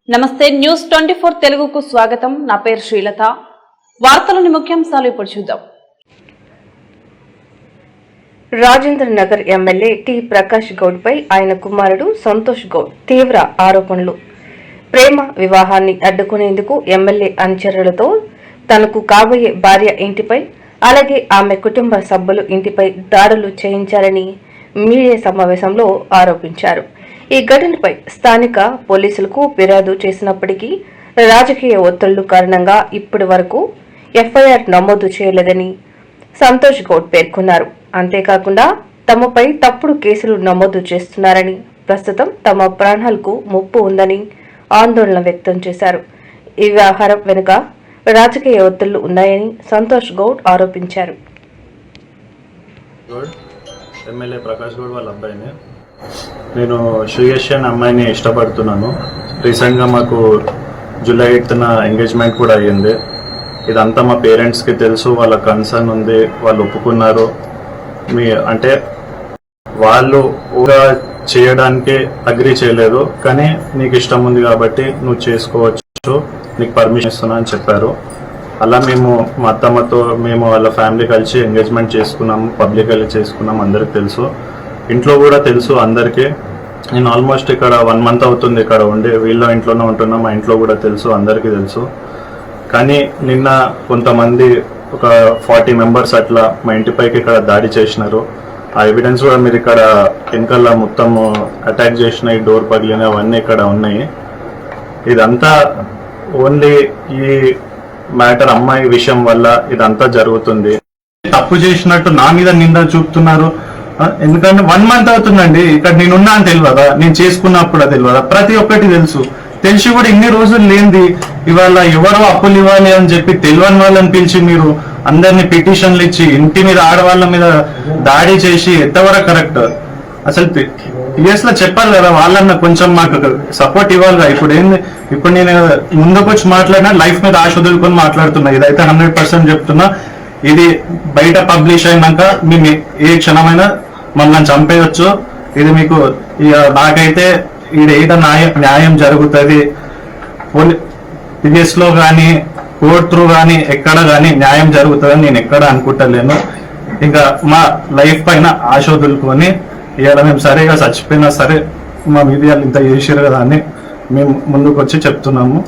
నమస్తే న్యూస్ 24 తెలుగుకు స్వాగతం. నా పేరు శ్రీలత. వార్తలోని ముఖ్యాంశాలు ఇప్పుడు చూద్దాం. రాజేంద్ర నగర్ ఎమ్మెల్యే టి ప్రకాష్ గౌడ్ పై ఆయన కుమారుడు సంతోష్ గౌడ్ తీవ్ర ఆరోపణలు. ప్రేమ వివాహాన్ని అడ్డుకునేందుకు ఎమ్మెల్యే అనుచరులతో తనకు కాబోయే భార్య ఇంటిపై అలాగే ఆమె కుటుంబ సభ్యులు ఇంటిపై దాడులు చేయించారని మీడియా సమావేశంలో ఆరోపించారు. ఈ ఘటనపై స్థానిక పోలీసులకు ఫిర్యాదు చేసినప్పటికీ రాజకీయ ఒత్తిళ్లు కారణంగా ఇప్పటి వరకు ఎఫ్ఐఆర్ నమోదు చేయలేదని సంతోష్ గౌడ్ పేర్కొన్నారు. అంతేకాకుండా తమపై తప్పుడు కేసులు నమోదు చేస్తున్నారని, ప్రస్తుతం తమ ప్రాణాలకు ముప్పు ఉందని ఆందోళన వ్యక్తం చేశారు. ఈ వ్యవహారం వెనుక రాజకీయ ఒత్తిళ్లు ఉన్నాయని సంతోష్ గౌడ్ ఆరోపించారు. ఎమ్మెల్యే ప్రకాష్ గౌడ్ వాళ్ళ అబ్బాయిని నేను శ్రీయశ్ అనే అమ్మాయిని ఇష్టపడుతున్నాను. రీసెంట్గా మాకు జూలై 8న ఎంగేజ్మెంట్ కూడా అయ్యింది. ఇదంతా మా పేరెంట్స్కి తెలుసు, వాళ్ళ కన్సర్న్ ఉంది, వాళ్ళు ఒప్పుకున్నారు. అంటే వాళ్ళు ఊగా చేయడానికి అగ్రీ చేయలేదు, కానీ నీకు ఇష్టం ఉంది కాబట్టి నువ్వు చేసుకోవచ్చు, నీకు పర్మిషన్ ఇస్తున్నా అని చెప్పారు. అలా మేము మా అత్తమ్మతో మేము వాళ్ళ ఫ్యామిలీ కలిసి ఎంగేజ్మెంట్ చేసుకున్నాము, పబ్లికల్లీ చేసుకున్నాము, అందరికి తెలుసు, ఇంట్లో కూడా తెలుసు అందరికీ. నేను ఆల్మోస్ట్ ఇక్కడ 1 మంత్ అవుతుంది ఇక్కడ ఉండి, వీళ్ళ ఇంట్లోనే ఉంటున్నా, మా ఇంట్లో కూడా తెలుసు, అందరికీ తెలుసు. కానీ నిన్న కొంతమంది ఒక 40 మెంబర్స్ అట్లా మా ఇంటిపైకి ఇక్కడ దాడి చేసినారు. ఆ ఎవిడెన్స్ కూడా మీరు ఇక్కడ వెనకాల మొత్తం అటాక్ చేసినాయి, డోర్ పగిలినాయి, అవన్నీ ఇక్కడ ఉన్నాయి. ఇదంతా ఓన్లీ ఈ మ్యాటర్ అమ్మాయి విషయం వల్ల ఇదంతా జరుగుతుంది. తప్పు చేసినట్టు నా మీద నింద చూపుతున్నారు. ఎందుకంటే 1 మంత్ అవుతుందండి ఇక్కడ నేనున్నా అని తెలియదా, నేను చేసుకున్నప్పుడు తెలియదా, ప్రతి ఒక్కటి తెలుసు. తెలిసి కూడా ఇన్ని రోజులు లేనిది ఇవాళ ఎవరో అప్పులు ఇవ్వాలి అని చెప్పి తెలియని వాళ్ళని పిలిచి మీరు అందరినీ పిటిషన్లు ఇచ్చి ఇంటి మీద ఆడవాళ్ళ మీద దాడి చేసి ఎంతవరకు కరెక్ట్? అసలు పిఎస్ లో చెప్పాలి కదా, వాళ్ళన్న కొంచెం మాకు సపోర్ట్ ఇవ్వాలి కదా. ఇప్పుడు నేను ముందుకు వచ్చి మాట్లాడినా లైఫ్ మీద ఆశ వదులుకొని మాట్లాడుతున్నా. ఇదైతే 100% చెప్తున్నా. ఇది బయట పబ్లిష్ అయినాక మేము ఏ క్షణమైనా మమ్మల్ని చంపేయచ్చు. ఇది మీకు నాకైతే ఇది ఏదో న్యాయం జరుగుతుంది. పిఎస్ లో కానీ కోర్టు త్రూ కానీ ఎక్కడ కానీ న్యాయం జరుగుతుందని నేను ఎక్కడ అనుకుంటలేను. ఇంకా మా లైఫ్ పైన ఆశ వదులుకొని ఇవాళ మేము సరిగా చచ్చిపోయినా సరే మా మీద ఇంత చేసారు కదా అని మేము ముందుకు వచ్చి చెప్తున్నాము.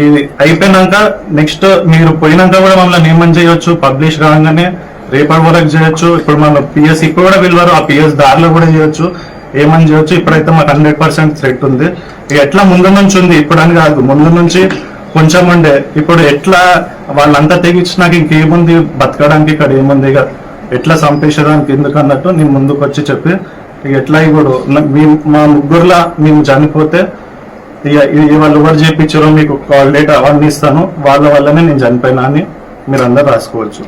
ఇది అయిపోయినాక నెక్స్ట్ మీరు పోయినాక కూడా మమ్మల్ని ఏమని చేయొచ్చు, పబ్లిష్ కాగానే రేపటి వరకు చేయొచ్చు. ఇప్పుడు మన పిఎస్ ఇప్పుడు కూడా పిలవరు, ఆ పిఎస్ దారిలో కూడా చేయొచ్చు, ఏమని చేయొచ్చు. ఇప్పుడైతే మాకు 100% థ్రెట్ ఉంది. ఎట్లా ముందు నుంచి ఉంది, ఇప్పుడు అని కాదు, ముందు నుంచి కొంచెం ఉండే. ఇప్పుడు ఎట్లా వాళ్ళంతా తెగించినాక ఇంకేముంది, బతకడానికి ఇక్కడ ఏముంది, ఇక ఎట్లా చంపేసేదానికి ఎందుకు అన్నట్టు నేను ముందుకు వచ్చి చెప్పి ఎట్లా ఇప్పుడు మా ముగ్గురులా మేము చనిపోతే వాళ్ళు ఎవరు చేయించారో మీకు కాల్ డేట్ అవన్నీ ఇస్తాను, వాళ్ళ వల్లనే నేను చనిపోయినా అని మీరు అందరు రాసుకోవచ్చు.